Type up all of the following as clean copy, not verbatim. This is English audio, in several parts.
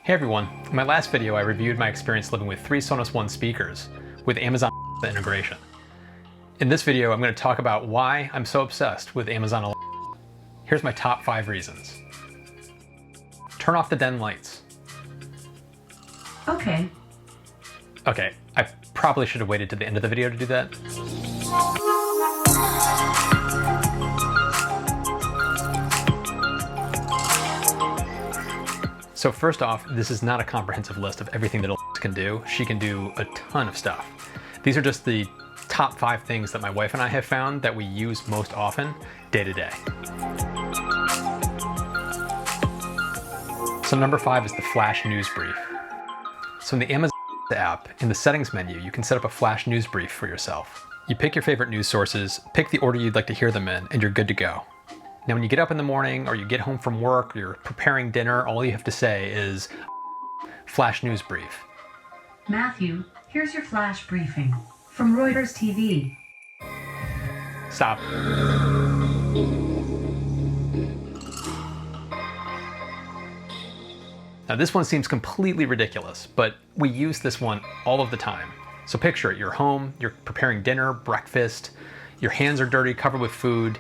Hey everyone, in my last video I reviewed my experience living with 3 Sonos One speakers with Amazon integration. In this video I'm going to talk about why I'm so obsessed with Amazon Alexa. Here's my top 5 reasons. Turn off the den lights. Okay, I probably should have waited to the end of the video to do that. So first off, this is not a comprehensive list of everything that Alexa can do. She can do a ton of stuff. These are just the top 5 things that my wife and I have found that we use most often day to day. So number 5 is the flash news brief. So in the Amazon app, in the settings menu, you can set up a flash news brief for yourself. You pick your favorite news sources, pick the order you'd like to hear them in, and you're good to go. Now when you get up in the morning or you get home from work or you're preparing dinner, all you have to say is flash news brief. Matthew, here's your flash briefing from Reuters TV. Stop. Now this one seems completely ridiculous, but we use this one all of the time. So picture it, you're home, you're preparing dinner, breakfast, your hands are dirty, covered with food.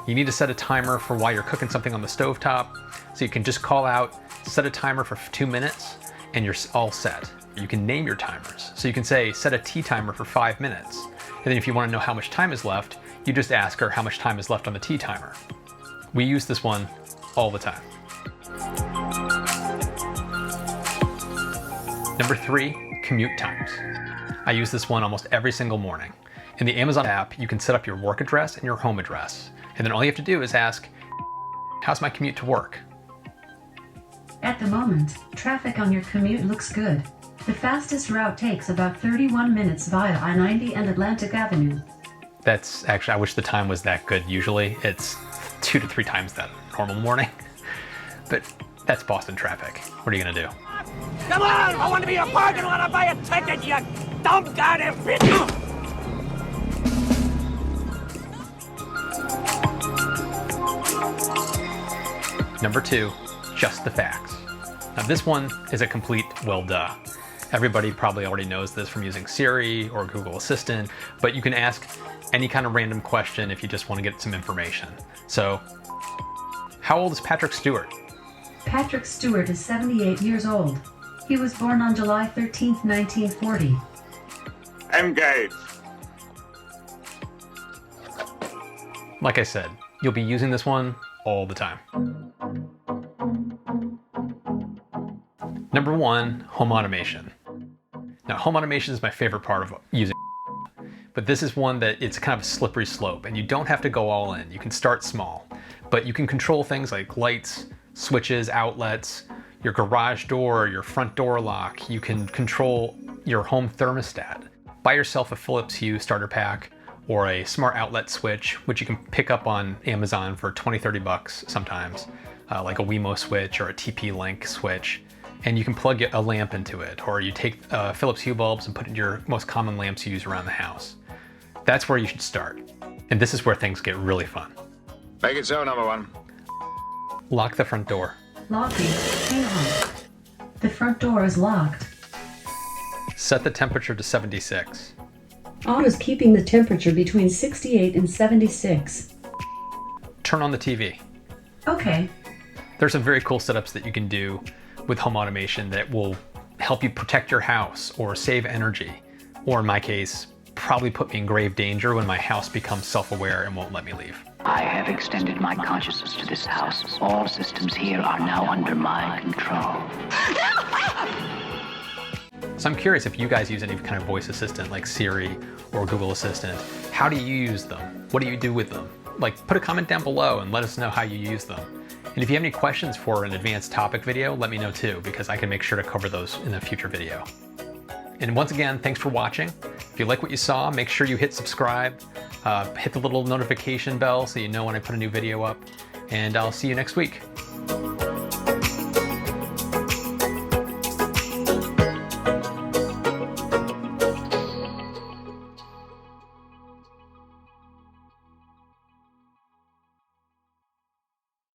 You need to set a timer for while you're cooking something on the stovetop. So you can just call out, set a timer for 2 minutes, and you're all set. You can name your timers. So you can say, set a tea timer for 5 minutes. And then if you want to know how much time is left, you just ask her how much time is left on the tea timer. We use this one all the time. Number 3, commute times. I use this one almost every single morning. In the Amazon app, you can set up your work address and your home address. And then all you have to do is ask, how's my commute to work? At the moment, traffic on your commute looks good. The fastest route takes about 31 minutes via I-90 and Atlantic Avenue. That's actually, I wish the time was that good usually. It's 2 to 3 times that normal morning. But that's Boston traffic. What are you gonna do? Come on! I want to be a parking lot. I'll buy a ticket, you dumb goddamn bitch! Number 2, just the facts. Now this one is a complete well duh. Everybody probably already knows this from using Siri or Google Assistant, but you can ask any kind of random question if you just want to get some information. So, how old is Patrick Stewart? Patrick Stewart is 78 years old. He was born on July 13th, 1940. Engage. Like I said, you'll be using this one all the time. Number 1, home automation. Now, home automation is my favorite part of using, but this is one that it's kind of a slippery slope and you don't have to go all in. You can start small, but you can control things like lights, switches, outlets, your garage door, your front door lock. You can control your home thermostat. Buy yourself a Philips Hue starter pack or a smart outlet switch, which you can pick up on Amazon for 20-30 bucks sometimes, like a Wemo switch or a TP-Link switch. And you can plug a lamp into it, or you take Philips Hue bulbs and put it in your most common lamps you use around the house. That's where you should start. And this is where things get really fun. Make it so, number 1. Lock the front door. Locking. Hang on. The front door is locked. Set the temperature to 76. Auto's keeping the temperature between 68 and 76. Turn on the TV. Okay. There's some very cool setups that you can do with home automation that will help you protect your house or save energy, or in my case, probably put me in grave danger when my house becomes self-aware and won't let me leave. I have extended my consciousness to this house. All systems here are now under my control. So I'm curious if you guys use any kind of voice assistant like Siri or Google Assistant. How do you use them? What do you do with them? Like, put a comment down below and let us know how you use them. And if you have any questions for an advanced topic video, let me know too, because I can make sure to cover those in a future video. And once again, thanks for watching. If you like what you saw, make sure you hit subscribe, hit the little notification bell so you know when I put a new video up, and I'll see you next week.